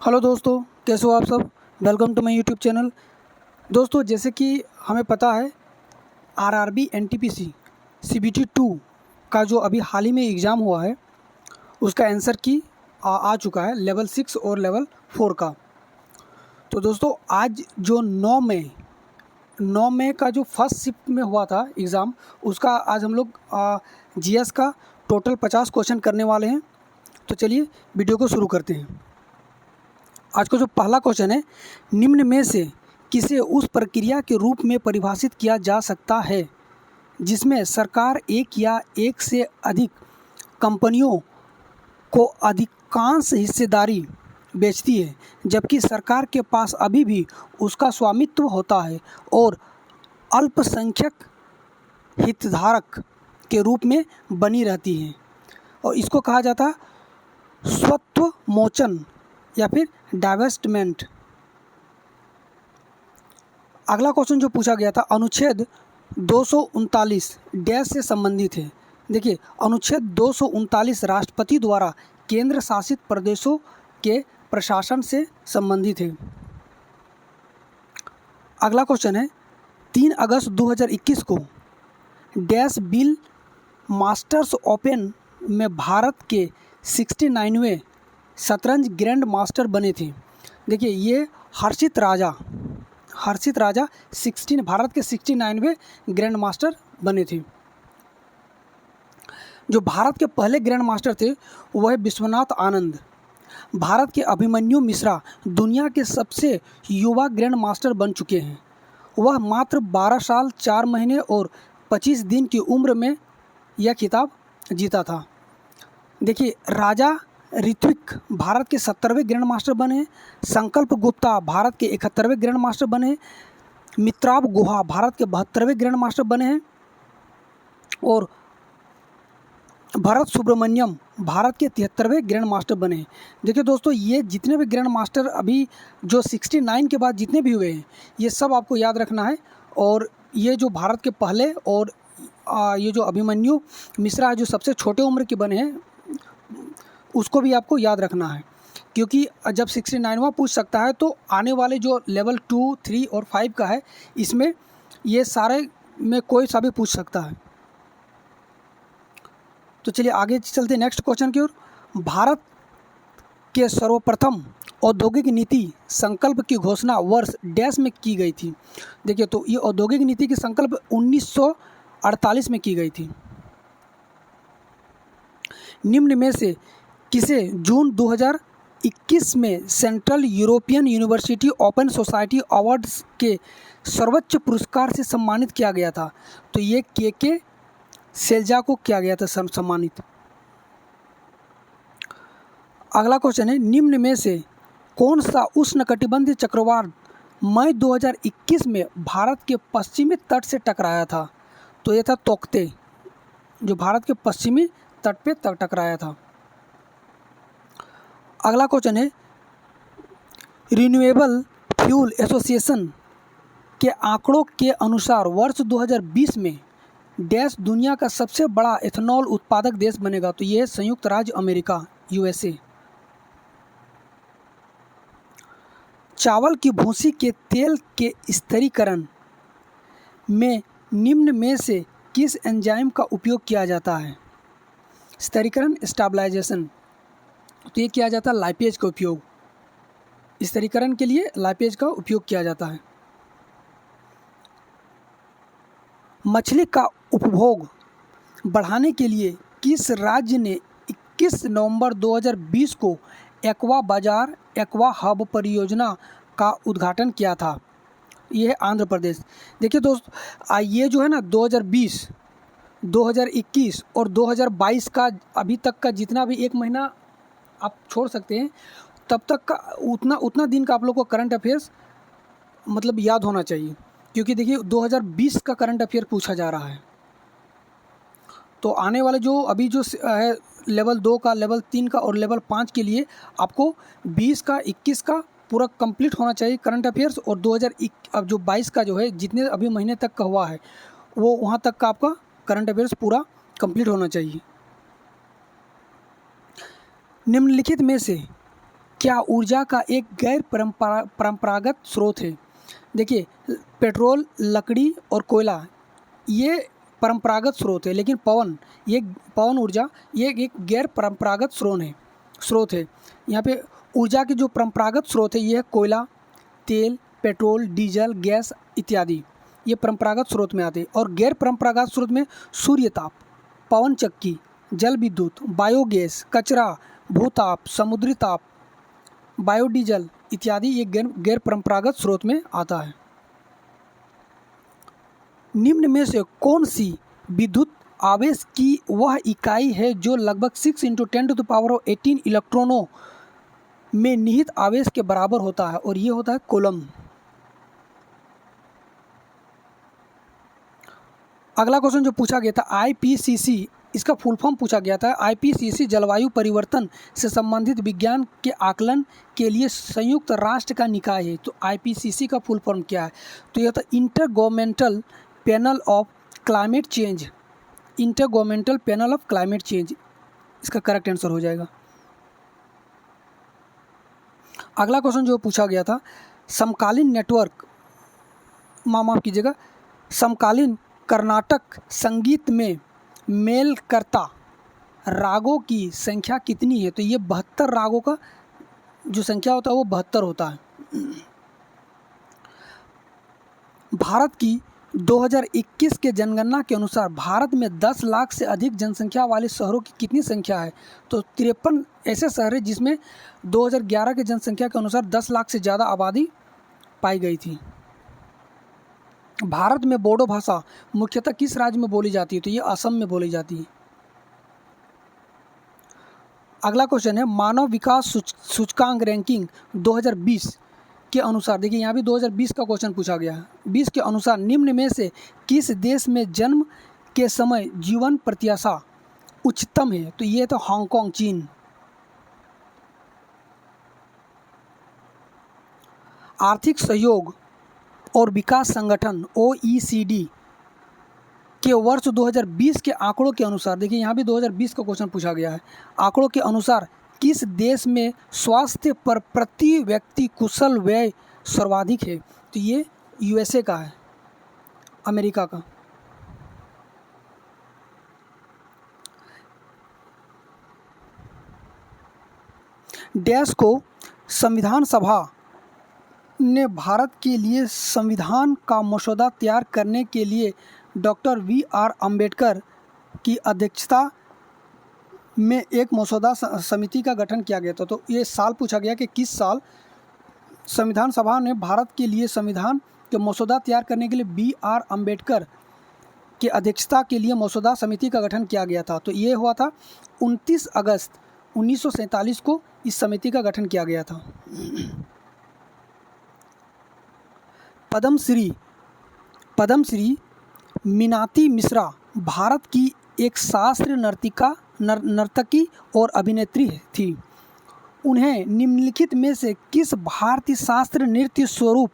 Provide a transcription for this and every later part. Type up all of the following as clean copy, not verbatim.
Hello दोस्तों, कैसे हो आप सब। Welcome to my YouTube channel. दोस्तों, जैसे कि हमें पता है आरआरबी एनटीपीसी सीबीटी 2 का जो अभी हाल ही में एग्ज़ाम हुआ है उसका आंसर की आ चुका है लेवल 6 और लेवल 4 का। तो दोस्तों, आज जो 9 मई का जो फर्स्ट शिफ्ट में हुआ था एग्ज़ाम, उसका आज हम लोग जीएस का टोटल 50 क्वेश्चन करने वाले हैं। तो चलिए वीडियो को शुरू करते हैं। आज का जो पहला क्वेश्चन है, निम्न में से किसे उस प्रक्रिया के रूप में परिभाषित किया जा सकता है जिसमें सरकार एक या एक से अधिक कंपनियों को अधिकांश हिस्सेदारी बेचती है, जबकि सरकार के पास अभी भी उसका स्वामित्व होता है और अल्पसंख्यक हितधारक के रूप में बनी रहती है, और इसको कहा जाता है स्वत्वमोचन या फिर डाइवेस्टमेंट। अगला क्वेश्चन जो पूछा गया था, अनुच्छेद 239 डैश से संबंधित है। देखिए, अनुच्छेद 239 राष्ट्रपति द्वारा केंद्र शासित प्रदेशों के प्रशासन से संबंधित है। अगला क्वेश्चन है, 3 अगस्त 2021 को डैश बिल मास्टर्स ओपन में भारत के 69वें शतरंज ग्रैंड मास्टर बने थे। देखिए, ये हर्षित राजा 16 भारत के 69वें ग्रैंड मास्टर बने थे। जो भारत के पहले ग्रैंड मास्टर थे वह विश्वनाथ आनंद। भारत के अभिमन्यु मिश्रा दुनिया के सबसे युवा ग्रैंड मास्टर बन चुके हैं। वह मात्र 12 साल 4 महीने और 25 दिन की उम्र में यह खिताब जीता था। देखिए, राजा ऋत्विक भारत के 70वें ग्रैंड मास्टर बने। संकल्प गुप्ता भारत के 71वें ग्रैंड मास्टर बने। मित्राव गुहा भारत के 72वें ग्रैंड मास्टर बने हैं। और भरत सुब्रमण्यम भारत के 73वें ग्रैंड मास्टर बने हैं। देखिए दोस्तों, ये जितने भी ग्रैंड मास्टर अभी जो 69 के बाद जितने भी हुए हैं, ये सब आपको याद रखना है। और ये जो भारत के पहले और ये जो अभिमन्यु मिश्रा जो सबसे छोटे उम्र के बने हैं, उसको भी आपको याद रखना है, क्योंकि जब 69वां पूछ सकता है तो आने वाले जो लेवल 2, 3 और 5 का है, इसमें ये सारे में कोई सा भी पूछ सकता है। तो चलिए आगे चलते नेक्स्ट क्वेश्चन की ओर। भारत के सर्वप्रथम औद्योगिक नीति संकल्प की घोषणा वर्ष डैश में की गई थी। देखिए, तो ये औद्योगिक नीति की संकल्प 1948 में की गई थी। निम्न में से किसे जून 2021 में central European university open society awards के सर्वोच्च पुरस्कार से सम्मानित किया गया था? तो ये के सेल्जा को किया गया था सम्मानित। अगला क्वेश्चन है, निम्न में से कौन सा उष्णकटिबंधीय चक्रवात मई 2021 में भारत के पश्चिमी तट से टकराया था? तो ये था तोकते, जो भारत के पश्चिमी तट पे टकराया था। अगला क्वेश्चन है, रिन्यूएबल फ्यूल एसोसिएशन के आंकड़ों के अनुसार वर्ष 2020 में डैश दुनिया का सबसे बड़ा एथेनॉल उत्पादक देश बनेगा? तो यह संयुक्त राज्य अमेरिका, यूएसए। चावल की भूसी के तेल के स्थिरीकरण में निम्न में से किस एंजाइम का उपयोग किया जाता है? स्थिरीकरण, स्टेबलाइजेशन। तो ये किया जाता है लाइपेज का उपयोग। स्थिरीकरण के लिए लाइपेज का उपयोग किया जाता है। मछली का उपभोग बढ़ाने के लिए किस राज्य ने 21 नवंबर 2020 को एक्वा बाजार एक्वा हब परियोजना का उद्घाटन किया था? ये है आंध्र प्रदेश। देखिए दोस्त, ये जो है ना 2020, 2021 और 2022 का अभी तक का जितना भी एक महीना आप छोड़ सकते हैं, तब तक का उतना दिन का आप लोग को करंट अफेयर्स मतलब याद होना चाहिए, क्योंकि देखिए 2020 का करंट अफेयर पूछा जा रहा है। तो आने वाले जो अभी जो है लेवल 2 का, लेवल 3 का और लेवल 5 के लिए आपको 20 का, 21 का पूरा कंप्लीट होना चाहिए करंट अफेयर्स, और 2022 का जो है जितने अभी महीने तक का हुआ है वो वहाँ तक का आपका करंट अफेयर्स पूरा कंप्लीट होना चाहिए। निम्नलिखित में से क्या ऊर्जा का एक गैर परंपरागत स्रोत है? देखिए, पेट्रोल, लकड़ी और कोयला ये परंपरागत स्रोत है, लेकिन पवन ऊर्जा ये एक गैर परंपरागत स्रोत है। यहाँ पे ऊर्जा के जो परंपरागत स्रोत है ये है कोयला, तेल, पेट्रोल, डीजल, गैस इत्यादि, ये परंपरागत स्रोत में आते हैं। और गैर परंपरागत स्रोत में सूर्य ताप, पवन चक्की, जल विद्युत, बायोगैस, कचरा, भूताप, समुद्री ताप, बायोडीजल इत्यादि ये गैर परंपरागत स्रोत में आता है। निम्न में से कौन सी विद्युत आवेश की वह इकाई है जो लगभग 6 × 10⁻18 इलेक्ट्रॉनों में निहित आवेश के बराबर होता है? और ये होता है कूलम। अगला क्वेश्चन जो पूछा गया था आईपीसीसी, इसका फुल फॉर्म पूछा गया था। आईपीसीसी जलवायु परिवर्तन से संबंधित विज्ञान के आकलन के लिए संयुक्त राष्ट्र का निकाय है। तो आईपीसीसी का फुल फॉर्म क्या है? तो यह था inter governmental panel of climate change. Inter governmental panel of climate change इसका करेक्ट आंसर हो जाएगा। अगला क्वेश्चन जो पूछा गया था समकालीन नेटवर्क, माफ कीजिएगा, समकालीन कर्नाटक संगीत में मेल करता रागों की संख्या कितनी है? तो ये 72 रागों का जो संख्या होता है वो 72 होता है। भारत की 2021 के जनगणना के अनुसार भारत में 10 लाख से अधिक जनसंख्या वाले शहरों की कितनी संख्या है? तो 53 ऐसे शहर हैं जिसमें 2011 के जनसंख्या के अनुसार 10 लाख से ज़्यादा आबादी पाई गई थी। भारत में बोडो भाषा मुख्यतः किस राज्य में बोली जाती है? तो ये असम में बोली जाती है। अगला क्वेश्चन है मानव विकास सूचकांक रैंकिंग 2020 के अनुसार, देखिए यहाँ भी 2020 का क्वेश्चन पूछा गया है। 20 के अनुसार निम्न में से किस देश में जन्म के समय जीवन प्रत्याशा उच्चतम है? तो ये तो हांगकांग, चीन। आर्थिक सहयोग और विकास संगठन OECD के वर्ष 2020 के आंकड़ों के अनुसार, देखिए यहाँ भी 2020 का क्वेश्चन पूछा गया है। आंकड़ों के अनुसार किस देश में स्वास्थ्य पर प्रति व्यक्ति कुशल व्यय सर्वाधिक है? तो ये USA का है, अमेरिका का। डैश को संविधान सभा ने भारत के लिए संविधान का मसौदा तैयार करने के लिए डॉक्टर V.R. अम्बेडकर की अध्यक्षता में एक मसौदा समिति का गठन किया गया था। तो ये साल पूछा गया कि किस साल संविधान सभा ने भारत के लिए संविधान के मसौदा तैयार करने के लिए B.R. अम्बेडकर की अध्यक्षता के लिए मसौदा समिति का गठन किया गया था। तो ये हुआ था 29 अगस्त 1947 को इस समिति का गठन किया गया था। पद्मश्री मीनाती मिश्रा भारत की एक शास्त्रीय नर्तकी और अभिनेत्री थी। उन्हें निम्नलिखित में से किस भारतीय शास्त्रीय नृत्य स्वरूप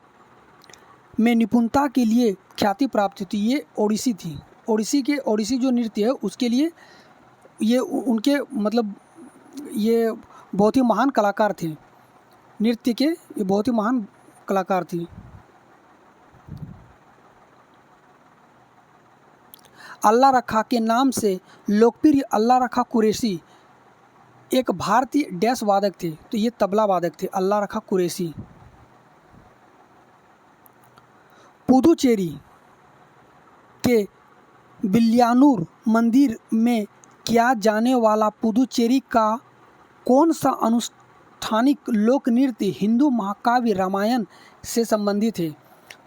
में निपुणता के लिए ख्याति प्राप्त थी? ये ओडिसी थी। ओडिसी जो नृत्य है उसके लिए ये उनके मतलब ये बहुत ही महान कलाकार थे। नृत्य के ये बहुत ही महान कलाकार थी। अल्लाह रखा के नाम से लोकप्रिय अल्लाह रखा कुरैशी एक भारतीय डैश वादक थे। तो ये तबला वादक थे, अल्लाह रखा कुरैशी। पुदुचेरी के विल्लियानूर मंदिर में किया जाने वाला पुदुचेरी का कौन सा अनुष्ठानिक लोक नृत्य हिंदू महाकाव्य रामायण से संबंधित है?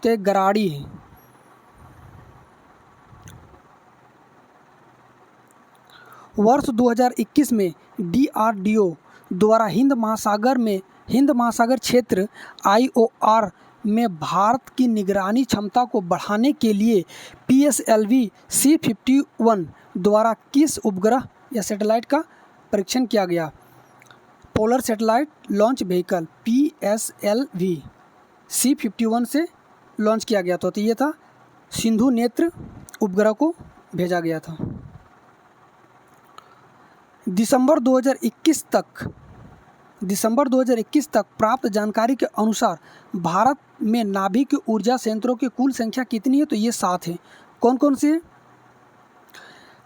तो एक गराड़ी है। वर्ष 2021 में DRDO द्वारा हिंद महासागर क्षेत्र IOR में भारत की निगरानी क्षमता को बढ़ाने के लिए PSLV C-51 द्वारा किस उपग्रह या सैटेलाइट का परीक्षण किया गया? Polar satellite launch vehicle PSLV C-51 से लॉन्च किया गया था। तो ये था सिंधु नेत्र उपग्रह को भेजा गया था। दिसंबर 2021 तक दिसंबर 2021 तक प्राप्त जानकारी के अनुसार भारत में नाभिक ऊर्जा संयंत्रों की कुल संख्या कितनी है? तो ये 7 है। कौन कौन से हैं?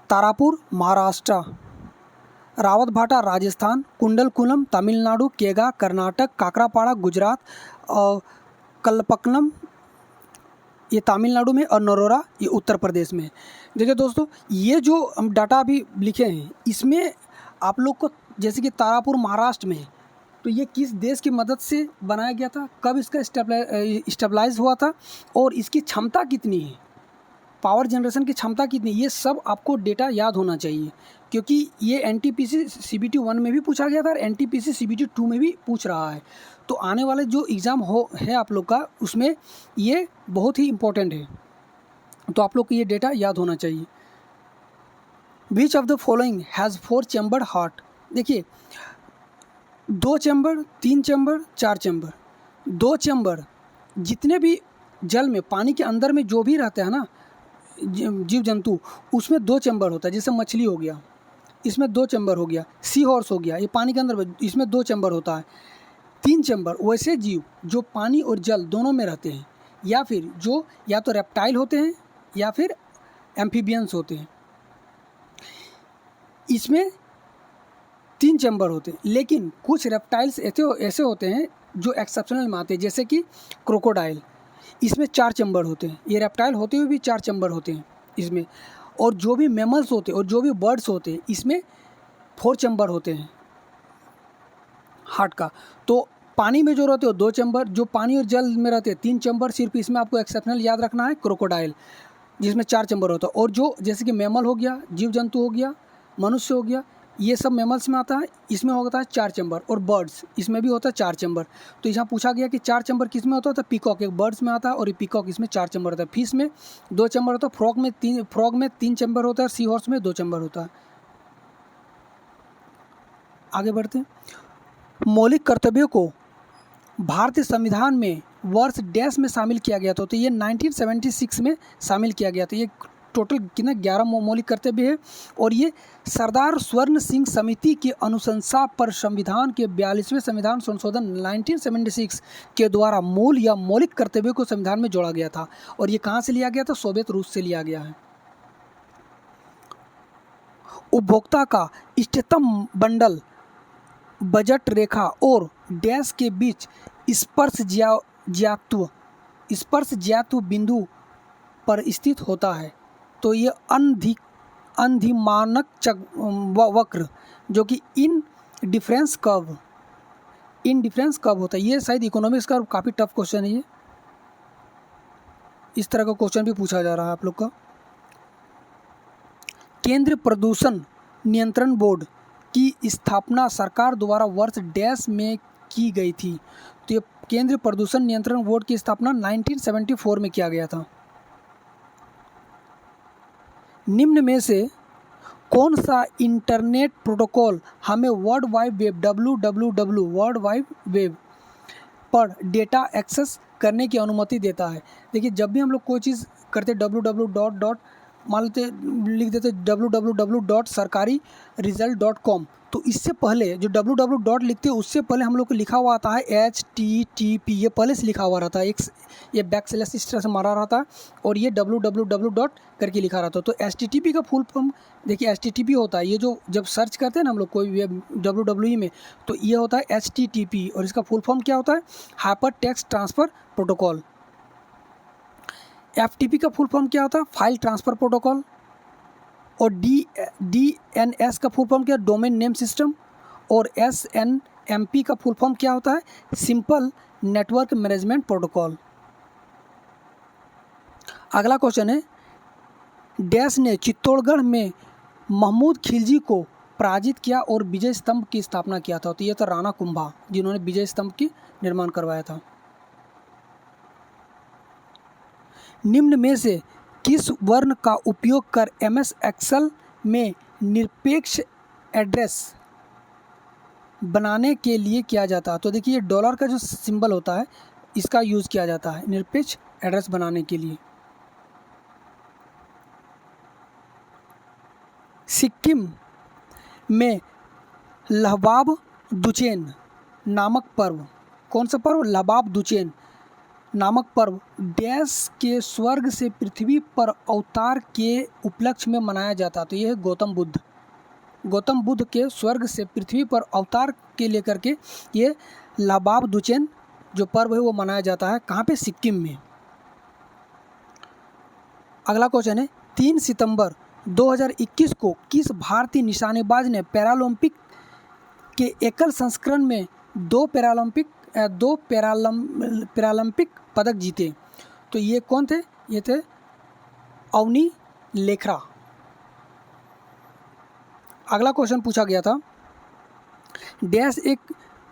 तारापुर महाराष्ट्र, रावतभाटा राजस्थान, कुंडलकुलम तमिलनाडु, केगा कर्नाटक, काकरापाड़ा गुजरात और कल्पक्कम ये तमिलनाडु में और नरोरा ये उत्तर प्रदेश में। देखिए दोस्तों, ये जो हम डाटा अभी लिखे हैं इसमें आप लोग को जैसे कि तारापुर महाराष्ट्र में है, तो ये किस देश की मदद से बनाया गया था, कब इसका स्टेबलाइज हुआ था और इसकी क्षमता कितनी है, पावर जनरेशन की क्षमता कितनी, ये सब आपको डेटा याद होना चाहिए, क्योंकि ये एनटीपीसी सीबीटी 1 में भी पूछा गया था और एनटीपीसी सीबीटी 2 में भी पूछ रहा है। तो आने वाले जो एग्ज़ाम है आप लोग का, उसमें ये बहुत ही इम्पोर्टेंट है, तो आप लोग को ये डेटा याद होना चाहिए। Which of the following has 4 chambered heart? देखिए 2 चैम्बर, 3 चैम्बर, 4 चैम्बर। 2 चैम्बर जितने भी जल में पानी के अंदर में जो भी रहते हैं ना जीव जंतु, उसमें 2 चैम्बर होता है। जैसे मछली हो गया, इसमें 2 चैम्बर हो गया, सी हॉर्स हो गया, ये पानी के अंदर, इसमें 2 चैम्बर होता है। 3 चैम्बर वैसे जीव जो पानी और जल दोनों में रहते हैं, या फिर जो या तो रेप्टाइल होते हैं या फिर एम्फीबियंस होते हैं, इसमें 3 चैम्बर होते हैं। लेकिन कुछ रेप्टाइल्स ऐसे होते हैं जो एक्सेप्शनल में आते हैं, जैसे कि क्रोकोडाइल, इसमें 4 चैम्बर होते हैं। ये रेप्टाइल होते हुए भी 4 चैम्बर होते हैं इसमें। और जो भी मैमल्स होते हैं और जो भी बर्ड्स होते हैं, इसमें 4 चैम्बर होते हैं हार्ट का। तो पानी में जो रहते हो 2 चैम्बर, जो पानी और जल में रहते हैं 3 चैम्बर। सिर्फ इसमें आपको एक्सेप्शनल याद रखना है क्रोकोडाइल, जिसमें 4 चैम्बर होता है। और जो जैसे कि मैमल हो गया, जीव जंतु हो गया, मनुष्य हो गया, ये सब मैमल्स में आता है, इसमें होता है 4 चैम्बर। और बर्ड्स, इसमें भी होता है 4 चैम्बर। तो यहाँ पूछा गया कि 4 चैम्बर किस में होता है, तो पीकॉक एक बर्ड्स में आता है और ये पीकॉक इसमें 4 चैम्बर होता है। फिश में 2 चैम्बर होता है, फ्रॉग में 3 चैम्बर होता है, सी हॉर्स में 2 चैम्बर होता है। आगे बढ़ते हैं। मौलिक कर्तव्यों को भारतीय संविधान में वर्ष डैश में शामिल किया गया था, तो ये 1976 में शामिल किया गया था। ये टोटल कितना 11 मौलिक कर्तव्य है। और ये सरदार स्वर्ण सिंह समिति की अनुशंसा पर संविधान के 42वें संविधान संशोधन 1976 के द्वारा मूल या मौलिक कर्तव्यों को संविधान में जोड़ा गया था। और ये कहाँ से लिया गया था? सोवियत रूस से लिया गया है। उपभोक्ता का इष्टतम बंडल बजट रेखा और डैश के बीच स्पर्श ज्यात्व बिंदु पर स्थित होता है। तो ये अंधिमानक वक्र, जो कि इन डिफरेंस कर्व होता है। ये शायद इकोनॉमिक्स का काफ़ी टफ क्वेश्चन है। ये इस तरह का क्वेश्चन भी पूछा जा रहा है आप लोग का। केंद्रीय प्रदूषण नियंत्रण बोर्ड की स्थापना सरकार द्वारा वर्ष डैश में की गई थी। तो ये केंद्रीय प्रदूषण नियंत्रण बोर्ड की स्थापना 1974 में किया गया था। निम्न में से कौन सा इंटरनेट प्रोटोकॉल हमें world wide web WWW world wide web पर डेटा एक्सेस करने की अनुमति देता है? देखिए, जब भी हम लोग कोई चीज़ करते www. मान लेते लिख देते www.sarkari-result.com, तो इससे पहले जो www. लिखते हैं उससे पहले हम लोग को लिखा हुआ आता है HTTP। ये पहले से लिखा हुआ रहता है, ये बैक स्लैश इस तरह से मारा रहता है और ये www. करके लिखा रहता है। तो HTTP का फुल फॉर्म देखिए, HTTP होता है, ये जो जब सर्च करते हैं ना हम लोग कोई वेब WWE में, तो ये होता है HTTP। और इसका फुल फॉर्म क्या होता है? Hyper text transfer protocol. FTP का फुल फॉर्म क्या होता है? File transfer protocol. और DNS का फुल फॉर्म क्या है? Domain name system. और SNMP का फुल फॉर्म क्या होता है? Simple network management protocol. अगला क्वेश्चन है, डैश ने चित्तौड़गढ़ में महमूद खिलजी को पराजित किया और विजय स्तंभ की स्थापना किया था? तो ये था राणा कुंभा, जिन्होंने विजय स्तंभ की निर्माण करवाया था। निम्न में से किस वर्ण का उपयोग कर MS एक्सेल में निरपेक्ष एड्रेस बनाने के लिए किया जाता है? तो देखिए, ये डॉलर का जो सिंबल होता है इसका यूज़ किया जाता है निरपेक्ष एड्रेस बनाने के लिए। सिक्किम में लहबाब दुचेन नामक पर्व, कौन सा पर्व? लबाब दुचेन नामक पर्व डैश के स्वर्ग से पृथ्वी पर अवतार के उपलक्ष्य में मनाया जाता। तो यह है गौतम बुद्ध के स्वर्ग से पृथ्वी पर अवतार के लेकर के ये लबाब दुचेन जो पर्व है वो मनाया जाता है। कहाँ पे? सिक्किम में। अगला क्वेश्चन है 3 सितंबर 2021 को किस भारतीय निशानेबाज ने पैरालंपिक के एकल संस्करण में दो पैरालंपिक पदक जीते? तो ये कौन थे? ये थे अवनी लेखरा। अगला क्वेश्चन पूछा गया था डैश एक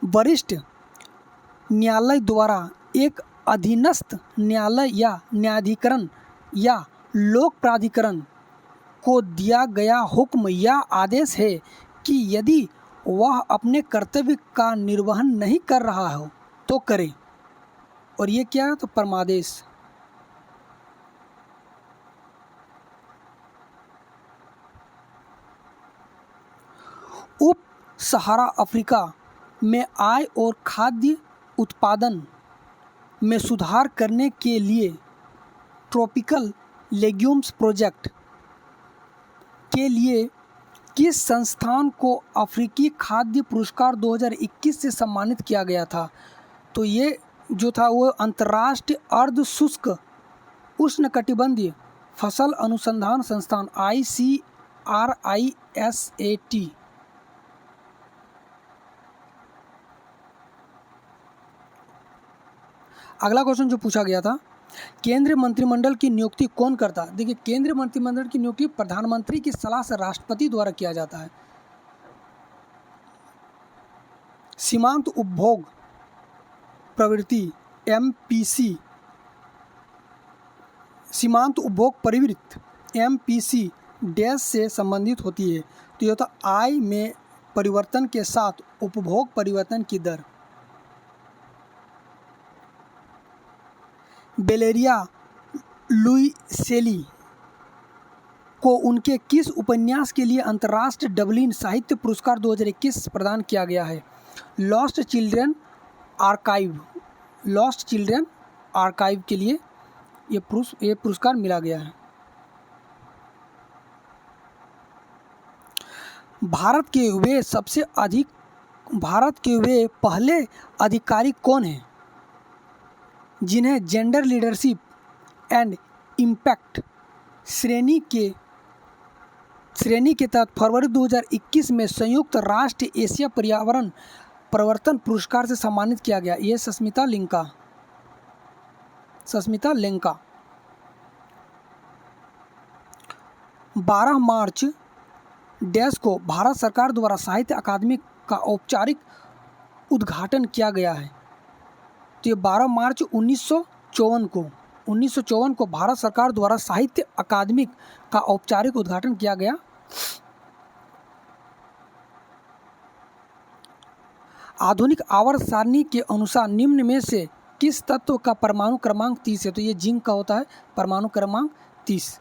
वरिष्ठ न्यायालय द्वारा एक अधीनस्थ न्यायालय या न्यायाधिकरण या लोक प्राधिकरण को दिया गया हुक्म या आदेश है कि यदि वह अपने कर्तव्य का निर्वहन नहीं कर रहा हो तो करे। और ये क्या है? तो परमादेश। उप सहारा अफ्रीका में आय और खाद्य उत्पादन में सुधार करने के लिए ट्रॉपिकल लेग्यूम्स प्रोजेक्ट के लिए किस संस्थान को अफ्रीकी खाद्य पुरस्कार 2021 से सम्मानित किया गया था? तो ये जो था वो अंतर्राष्ट्रीय अर्ध शुष्क उष्णकटिबंधीय फसल अनुसंधान संस्थान ICRISAT। अगला क्वेश्चन जो पूछा गया था केंद्रीय मंत्रिमंडल की नियुक्ति कौन करता? देखिए केंद्रीय मंत्रिमंडल की नियुक्ति प्रधानमंत्री की सलाह से राष्ट्रपति द्वारा किया जाता है। सीमांत उपभोग प्रवृत्ति MPC, सीमांत उपभोग प्रवृत्ति MPC डैश से संबंधित होती है। तो यह होता आय में परिवर्तन के साथ उपभोग परिवर्तन की दर। वेलेरिया लुइसेली को उनके किस उपन्यास के लिए अंतर्राष्ट्रीय डबलिन साहित्य पुरस्कार 2021 प्रदान किया गया है? लॉस्ट चिल्ड्रन आर्काइव के लिए ये पुरस्कार मिला गया है। भारत के वे पहले अधिकारी कौन हैं जिन्हें जेंडर लीडरशिप एंड इम्पैक्ट श्रेणी के तहत फरवरी 2021 में संयुक्त राष्ट्र एशिया पर्यावरण परिवर्तन पुरस्कार से सम्मानित किया गया? ये सस्मिता लेंका। 12 मार्च डैश को भारत सरकार द्वारा साहित्य अकादमी का औपचारिक उद्घाटन किया गया है। तो ये 12 मार्च 1954 को भारत सरकार द्वारा साहित्य अकादमी का औपचारिक उद्घाटन किया गया। आधुनिक आवर्त सारणी के अनुसार निम्न में से किस तत्व का परमाणु क्रमांक 30 है? तो ये जिंक का होता है परमाणु क्रमांक 30।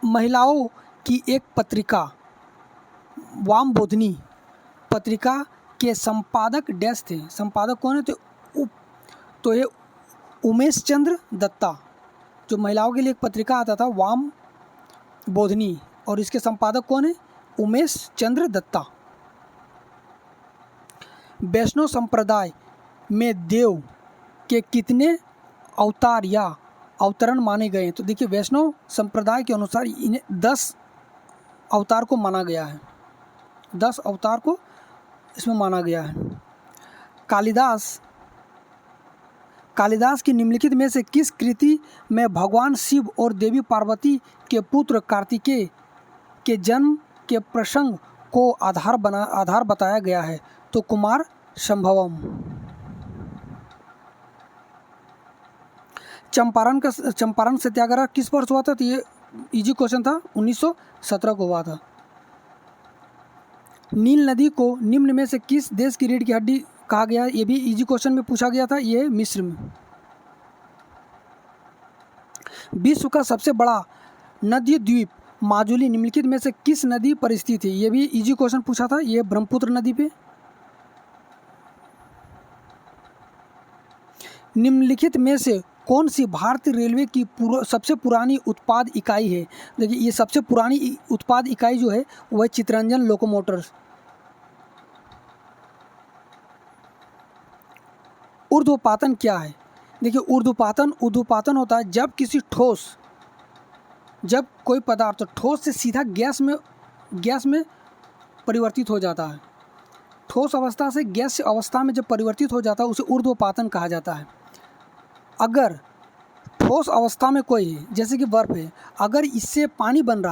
महिलाओं की एक पत्रिका वामबोधिनी पत्रिका के संपादक डैश थे? संपादक कौन है? तो ये उमेश चंद्र दत्ता। जो महिलाओं के लिए एक पत्रिका आता था वामबोधिनी, और इसके संपादक कौन है? उमेश चंद्र दत्ता। वैष्णव संप्रदाय में देव के कितने अवतार या अवतरण माने गए? तो देखिए वैष्णव संप्रदाय के अनुसार इन्हें 10 अवतार को माना गया है। 10 अवतार को इसमें माना गया है। कालिदास की निम्नलिखित में से किस कृति में भगवान शिव और देवी पार्वती के पुत्र कार्तिकेय के जन्म के प्रसंग को आधार बताया गया है? तो कुमार संभवम। चंपारण सत्याग्रह किस वर्ष हुआ था? तो ये इजी क्वेश्चन था, 1917 को हुआ था। नील नदी को निम्न में से किस देश की रीढ़ की हड्डी कहा गया? ये भी इजी क्वेश्चन में पूछा गया था। ये मिस्र में। विश्व का सबसे बड़ा नदी द्वीप माजुली निम्नलिखित में से किस नदी पर स्थित है? ये भी इजी क्वेश्चन पूछा था, ये ब्रह्मपुत्र नदी पे। निम्नलिखित में से कौन सी भारतीय रेलवे की सबसे पुरानी उत्पाद इकाई है? देखिए ये सबसे पुरानी उत्पाद इकाई जो है वह चितरंजन लोकोमोटर्स। ऊर्ध्वपातन क्या है? देखिए ऊर्ध्वपातन होता है जब कोई पदार्थ ठोस से सीधा गैस में परिवर्तित हो जाता है। ठोस अवस्था से गैस अवस्था में जब परिवर्तित हो जाता है उसे ऊर्ध्वपातन कहा जाता है। अगर ठोस अवस्था में कोई है, जैसे कि बर्फ़ है, अगर इससे पानी बन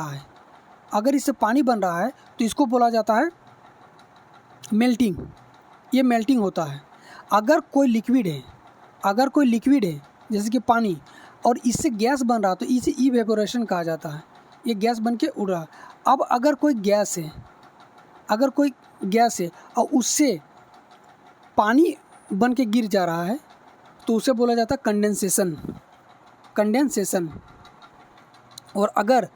रहा है तो इसको बोला जाता है मेल्टिंग। ये मेल्टिंग होता है। अगर कोई लिक्विड है जैसे कि पानी, और इससे गैस बन रहा तो इसे इवेपोरेशन कहा जाता है। ये गैस बन के उड़ रहा। अब अगर कोई गैस है और उससे पानी बन के गिर जा रहा है तो उसे बोला जाता है कंडेंसेशन। और अगर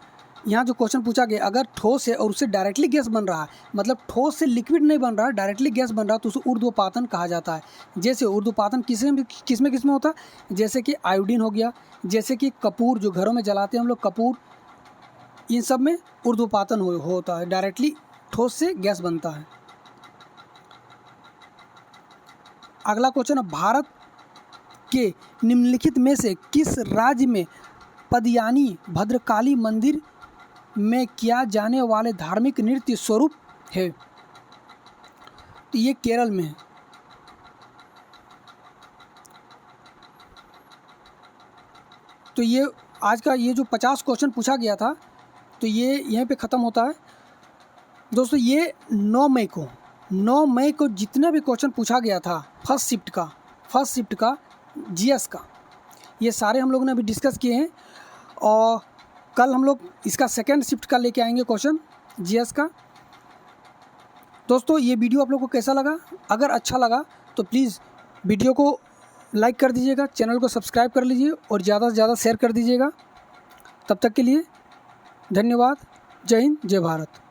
यहाँ जो क्वेश्चन पूछा गया, अगर ठोस है और उससे डायरेक्टली गैस बन रहा है, मतलब ठोस से लिक्विड नहीं बन रहा है, डायरेक्टली गैस बन रहा है, तो उसे ऊर्ध्वपातन कहा जाता है। जैसे ऊर्ध्वपातन किसमें होता है? जैसे कि आयोडीन हो गया, जैसे कि कपूर जो घरों में जलाते हैं हम लोग, कपूर, इन सब में ऊर्ध्वपातन होता है, डायरेक्टली ठोस से गैस बनता है। अगला क्वेश्चन है, भारत के निम्नलिखित में से किस राज्य में पदयानी भद्रकाली मंदिर में किया जाने वाले धार्मिक नृत्य स्वरूप है? तो ये केरल में है। तो ये आज का ये जो 50 क्वेश्चन पूछा गया था तो ये यहीं पे ख़त्म होता है दोस्तों। ये 9 मई को जितना भी क्वेश्चन पूछा गया था फर्स्ट शिफ्ट का जीएस का, ये सारे हम लोगों ने अभी डिस्कस किए हैं। और कल हम लोग इसका सेकंड शिफ्ट का लेके आएंगे क्वेश्चन जीएस का। दोस्तों ये वीडियो आप लोग को कैसा लगा? अगर अच्छा लगा तो प्लीज़ वीडियो को लाइक कर दीजिएगा, चैनल को सब्सक्राइब कर लीजिए और ज़्यादा से ज़्यादा शेयर कर दीजिएगा। तब तक के लिए धन्यवाद। जय हिंद, जय भारत।